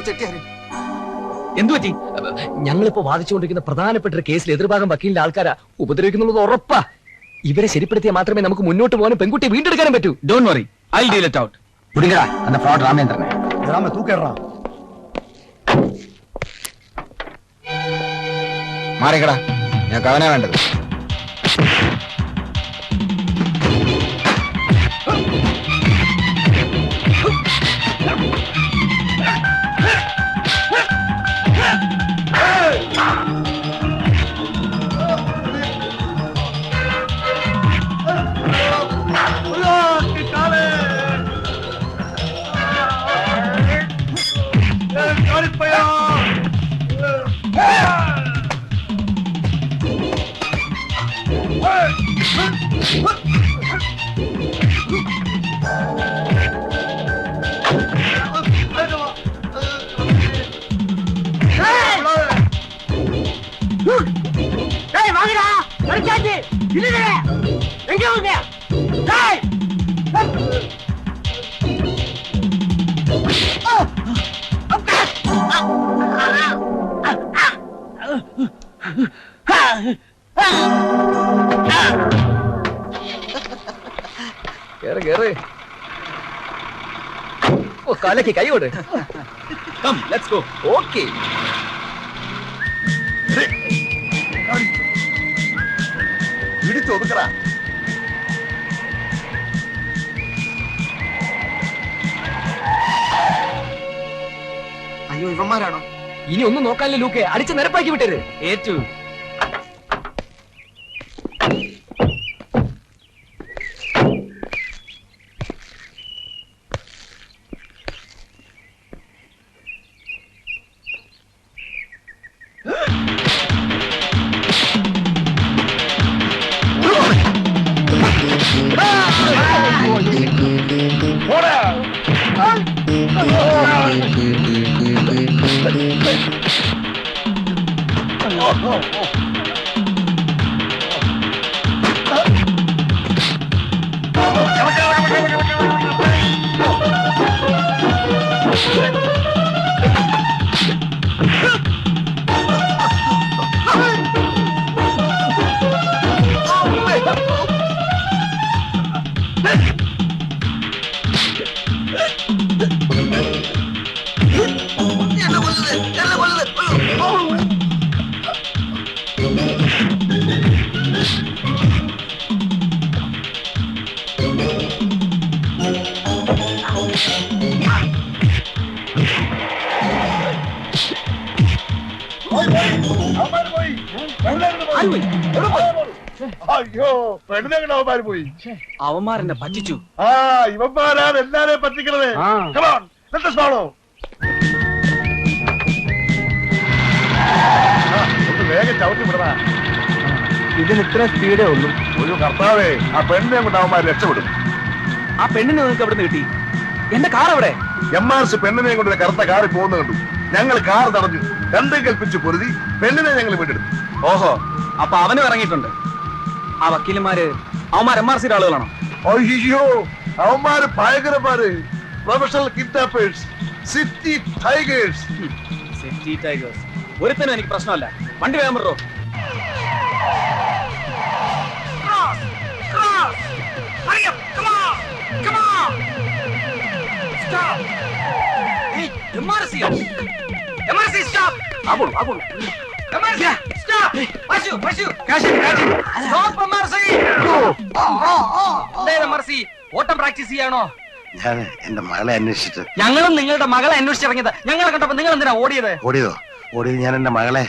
ചെട്ടിയാര് എന്തു പറ്റി? ഞങ്ങളിപ്പോ വാദിച്ചുകൊണ്ടിരിക്കുന്ന പ്രധാനപ്പെട്ട ഒരു കേസിൽ എതിർഭാഗം വക്കീലിന്റെ ആൾക്കാരാ ഉപദ്രവിക്കുന്നുള്ളത് ഉറപ്പാ. ഇവരെ ശരിപ്പെടുത്തിയാൽ മാത്രമേ നമുക്ക് മുന്നോട്ട് പോകാനും പെൺകുട്ടിയെ വീണ്ടെടുക്കാനും പറ്റൂ. Don't worry, I deal it out. புடிங்கடா அந்த ஃப்ராட் ராமேந்திரனை. ராம தூக்கிடுறா. മാറിക്കടാ, ഞങ്ങൾക്ക് അവനാ വേണ്ടത്. കാലക്ക് കൈയോട്. Come, let's go. Okay. ഇടിച്ചൊതുക്കടാ. അയ്യോ ഇവന്മാരാണോ? ഇനി ഒന്നും നോക്കാനില്ല ലൂക്കെ, അടിച്ച് നിരപ്പാക്കി വിട്ടരുത്. ഏറ്റു. അയ്യോ പെണ്ണുങ്ങളവന്മാര് പോയി. അവന്മാരെന്നെ പറ്റിച്ചു. ആ ഇവന്മാരാണ് എല്ലാരെയും പറ്റിക്കണത്. Come on, let us follow. ഒന്ന് വേഗം ചവിട്ടി വിടണ. ഇതിന് ഇത്ര സ്പീഡേ ഉള്ളൂ. ഒരു കർത്താവേ, ആ പെണ്ണിനെ കൊണ്ട് അവന്മാർ രക്ഷപ്പെടും. ആ പെണ്ണിനെ നിങ്ങൾക്ക് എവിടെ നിന്ന് കിട്ടി? എന്റെ കാർ എവിടെ? MRC പെണ്ണിനെ കൊണ്ട് കറുത്ത കാറിൽ പോകുന്ന കണ്ടു. ഞങ്ങൾ കാർ തടഞ്ഞു, രണ്ടും കൽപ്പിച്ച് പൊരുതി പെണ്ണിനെ ഞങ്ങൾ വീണ്ടെടുത്തു. ഓഹോ, അപ്പൊ അവനും ഇറങ്ങിയിട്ടുണ്ട്. ആ വക്കീലന്മാര് അവന്മാർ MRC ആളുകളാണോ? അയ്യോ അവന്മാര് ഭയങ്കരന്മാര്, professional kidnappers, city tigers. City tigers. ഒരുത്തനും എനിക്ക് പ്രശ്നമല്ല. വണ്ടി വേഗം വിടോ. ഓട്ടം പ്രാക്ടീസ് ചെയ്യാണോ? ഞാൻ എന്റെ മകളെ അന്വേഷിച്ചിട്ട്. ഞങ്ങളും നിങ്ങളുടെ മകളെ അന്വേഷിച്ചിറങ്ങിയത്. ഞങ്ങളെ കണ്ടപ്പോ നിങ്ങൾ എന്തിനാ ഓടിയത്? ഓടിയതോ? ഞാൻ എന്റെ മകളെ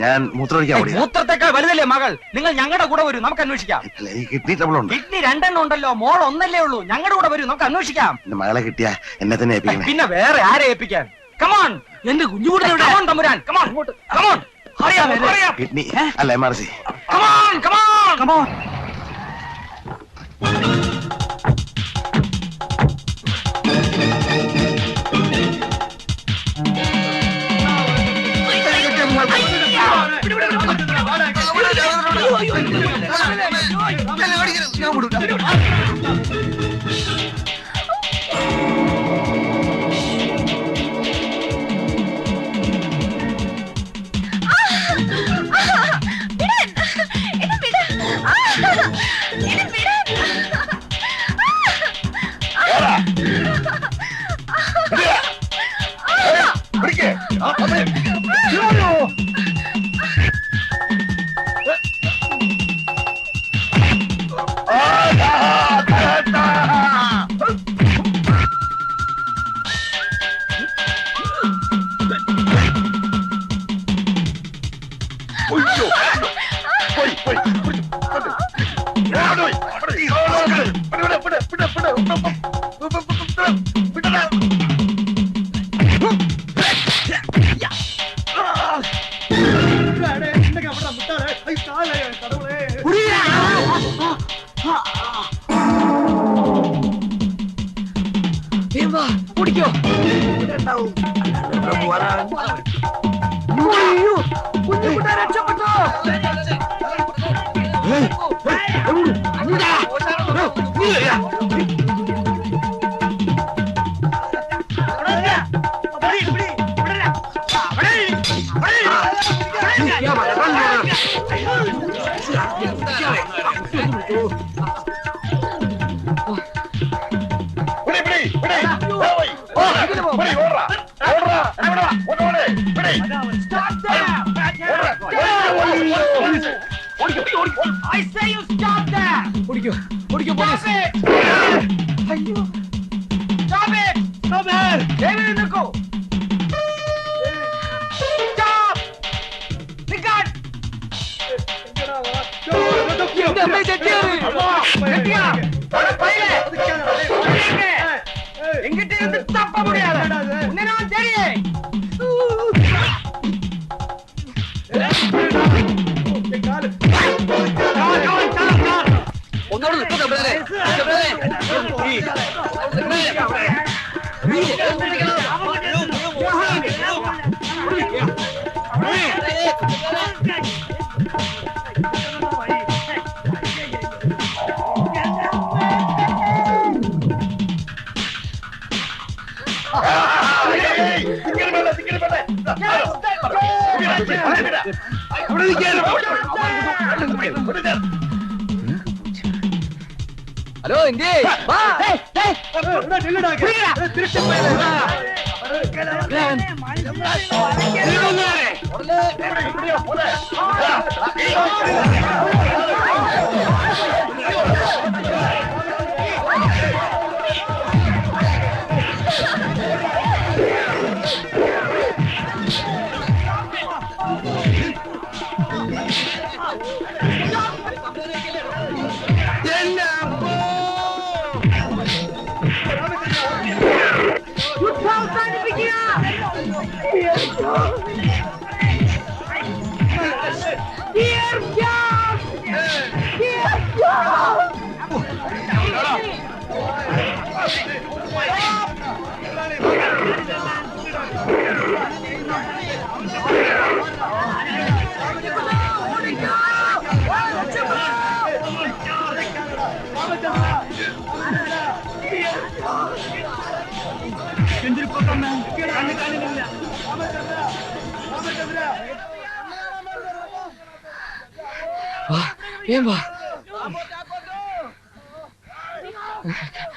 ഞാൻ മൂത്രമൊഴിക്കാൻ ഓടിയത്. മൂത്രത്തെക്കാൾ വലുതല്ലേ മകൾ? നിങ്ങൾ ഞങ്ങളുടെ കൂടെ വരൂ, നമുക്ക് അന്വേഷിക്കാം. അല്ല, ഈ കിഡ്നി ട്രബിൾ ഉണ്ട്. കിഡ്നി 2 ഉണ്ടല്ലോ, മോൾ 1 ഉള്ളൂ. ഞങ്ങളുടെ കൂടെ വരൂ, നമുക്ക് അന്വേഷിക്കാം. എന്റെ മകളെ കിട്ടിയാ എന്നെ തന്നെ ഏൽപ്പിക്കണം. പിന്നെ വേറെ ആരെ ഏൽപ്പിക്കാൻ? കമോൺ, എന്റെ കുഞ്ഞുകൂടെ തമ്പുരാൻ, കമോൺ ഇങ്ങോട്ട്, കമോൺ. കിഡ്നി അല്ല MRC. Come on come on come on. കുടിക്കോ രക്ഷപ്പെട്ടോ I say you stop that! കുടിക്കോ കുടിക്കോ പോലീസ് അയ്യോ Stop it! Stop it! David, നിൽക്കൂ Stop! നിൽക്കാൻ എന്റെ അമ്മയെ തെറ്റിയത് எங்கிட்ட இருந்து தப்ப முடியாது உன்னை நான் தெரியும் ഒന്നോട് നിൽക്കൂ ഹലോ എന്തേ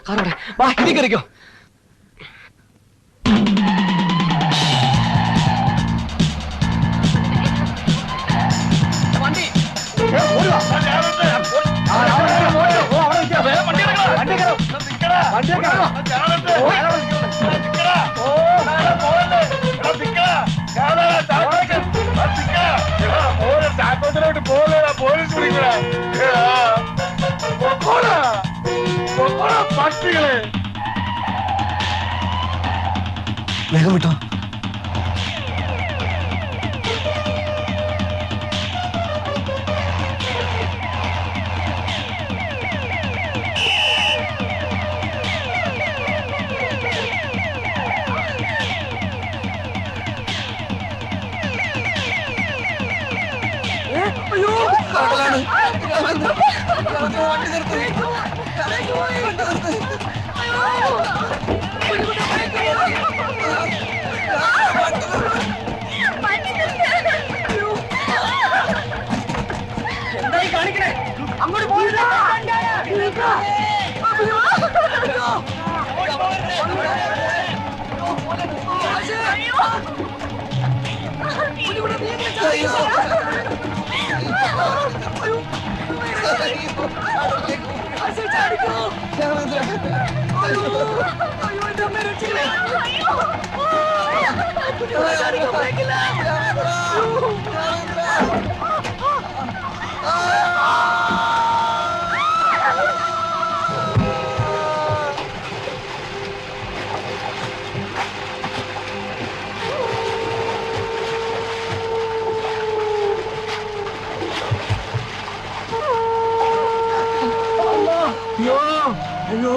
കാറോടെ വാ ഇനി കയറിക്കോ വണ്ടി പട്ടികളെ വേഗം വിട്ടോ എന്തായി കാണിക്കണേ അങ്ങോട്ട് പോയി അയ്യോ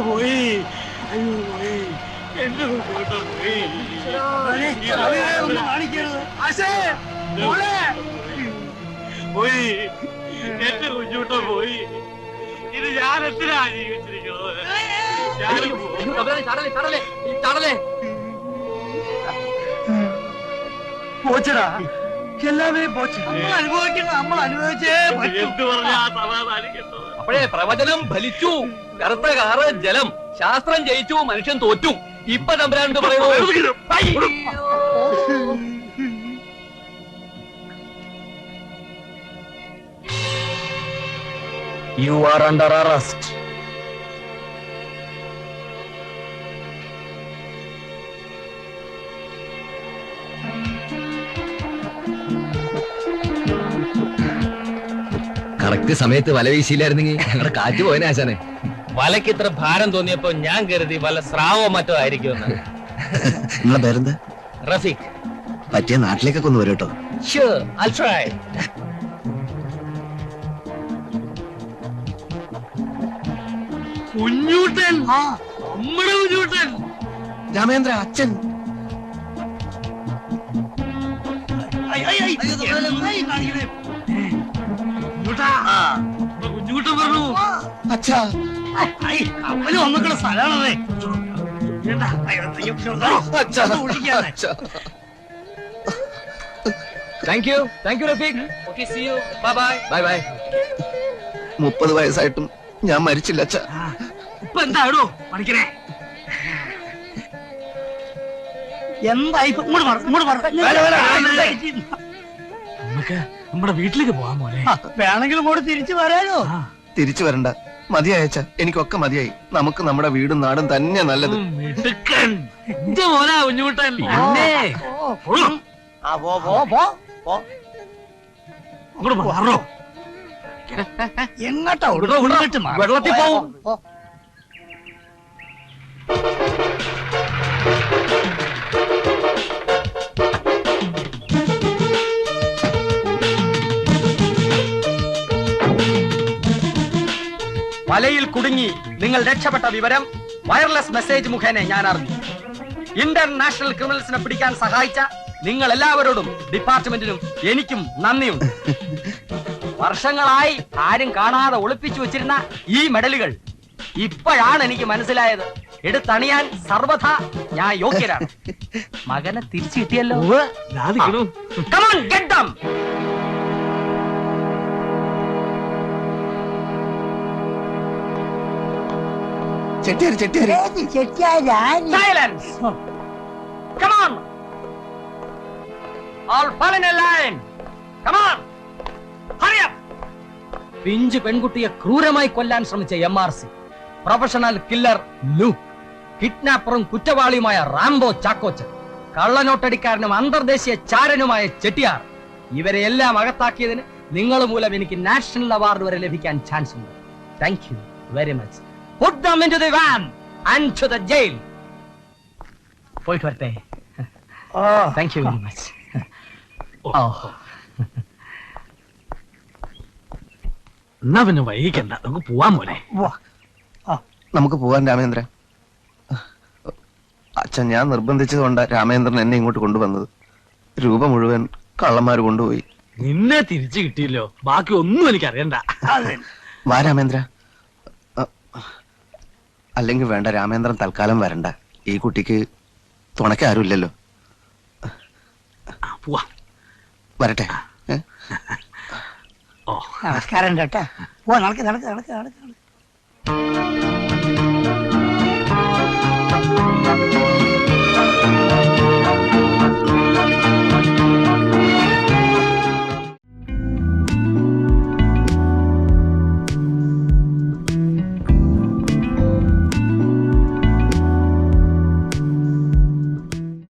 പോയി, അയ്യോ പോയി, എന്റെ കുഞ്ഞൂട്ടൻ പോയി. പോയി, എന്റെ കുഞ്ഞൂട്ടൻ പോയി. ഇത് ഞാൻ എത്തിനാ ജീവിച്ചിരിക്കുന്നത്? പോച്ചടാ, എല്ലാവരെയും പോച്ചു. നമ്മൾ അനുഭവിച്ചേ എന്ത് പറഞ്ഞാ സമാധാനിക്കുന്നത്? അപ്പോഴേ പ്രവചനം ഫലിച്ചു. കറുത്ത കാറ് ജലം, ശാസ്ത്രം ജയിച്ചു, മനുഷ്യൻ തോറ്റു. ഇപ്പൊ തമ്പുരാൻ പറയുന്നു. You are under arrest. Correct സമയത്ത് വല വീശിയില്ലായിരുന്നെങ്കിൽ ഞങ്ങളുടെ കാറ്റ് പോയനെ ആശാനെ. വലക്ക് ഇത്ര ഭാരം തോന്നിയപ്പോ ഞാൻ കരുതി വല്ല സ്രാവോ മറ്റോ ആയിരിക്കുമെന്ന്. നിങ്ങളെ പേരെന്താ? റഫീഖ്. പറ്റിയ നാട്ടിലേക്കൊക്കെ ഒന്ന് വരും കേട്ടോ. Sure, I'll try. കുഞ്ഞൂട്ടൻ, നമ്മുടെ കുഞ്ഞൂട്ടൻ. രാമേന്ദ്ര അച്ഛൻ. കുഞ്ഞൂട്ടൻ പറഞ്ഞു അച്ഛാ, കപ്പല് വന്നിട്ടുള്ള സ്ഥലമാണതേ. Thank you Rafeeq. Okay, see you. Bye bye. Bye bye. 30 വയസ്സായിട്ടും ഞാൻ മരിച്ചില്ല അച്ഛാ. ഇപ്പൊ എന്താടോ പഠിക്കണേ? എന്തായി നമുക്ക് നമ്മുടെ വീട്ടിലേക്ക് പോവാൻ പോലെ. വേണമെങ്കിൽ ഇങ്ങോട്ട് തിരിച്ചു വരാനോ? തിരിച്ചു വരണ്ട, മതിയായച്ച. എനിക്കൊക്കെ മതിയായി. നമുക്ക് നമ്മുടെ വീടും നാടും തന്നെ നല്ലത്. എന്റെ മോനാ കുഞ്ഞുകുട്ടൻ. എങ്ങോട്ടാ വെള്ളത്തിൽ പോവും. വലയിൽ കുടുങ്ങി നിങ്ങൾ രക്ഷപ്പെട്ട വിവരം വയർലെസ് മെസ്സേജ് മുഖേന ഞാൻ അറിഞ്ഞു. ഇന്റർനാഷണൽ ക്രിമിനൽസിനെ പിടിക്കാൻ സഹായിച്ച നിങ്ങൾ എല്ലാവരോടും ഡിപ്പാർട്ട്മെന്റിനും എനിക്കും നന്ദിയുണ്ട്. വർഷങ്ങളായി ആരും കാണാതെ ഒളിപ്പിച്ചു വെച്ചിരുന്ന ഈ മെഡലുകൾ ഇപ്പോഴാണ് എനിക്ക് മനസ്സിലായത്. എടുത്തണിയാൻ സർവഥാ ഞാൻ യോഗ്യരാണ്. മകനെ തിരിച്ചു കിട്ടിയല്ലോ. Come on, get them. Silence. Come on. All fall in a line. Come on. Hurry up. പിഞ്ചു പെൺകുട്ടിയെ ക്രൂരമായി കൊല്ലാൻ ശ്രമിച്ച MRC, പ്രൊഫഷണൽ കില്ലർ ലൂക്ക്, കിഡ്നാപ്പറും കുറ്റവാളിയുമായ റാംബോ ചാക്കോച്ചൻ, കള്ളനോട്ടടിക്കാരനും അന്തർദേശീയ ചാരനുമായ ചെട്ടിയാർ, ഇവരെ എല്ലാം അകത്താക്കിയതിന് നിങ്ങൾ മൂലം എനിക്ക് നാഷണൽ അവാർഡ് വരെ ലഭിക്കാൻ ചാൻസ് ഉണ്ട്. Thank you very much. Put them into the van and to the jail. പോയിട്ട് വരട്ടെ. Thank you very much. എന്നാ പിന്നെ വൈകിക്കണ്ട, നമുക്ക് പോവാൻ പോലെ. നമുക്ക് പോവാൻ രാമേന്ദ്ര. അച്ഛൻ ഞാൻ നിർബന്ധിച്ചത് കൊണ്ടാ രാമേന്ദ്രൻ എന്നെ ഇങ്ങോട്ട് കൊണ്ടുവന്നത്. രൂപ മുഴുവൻ കള്ളന്മാര് കൊണ്ടുപോയി. നിന്നെ തിരിച്ചു കിട്ടിയില്ലോ, ബാക്കി ഒന്നും എനിക്ക് അറിയണ്ട. വാ രാമേന്ദ്ര. അല്ലെങ്കിൽ വേണ്ട, രാമേന്ദ്രൻ തൽക്കാലം വരണ്ട. ഈ കുട്ടിക്ക് തുണയ്ക്ക് ആരുമില്ലല്ലോ. പോവാ, വരട്ടെ. നമസ്കാരം കേട്ടാ. ഓ നടക്ക് നടക്ക് നടക്ക് നടക്ക്.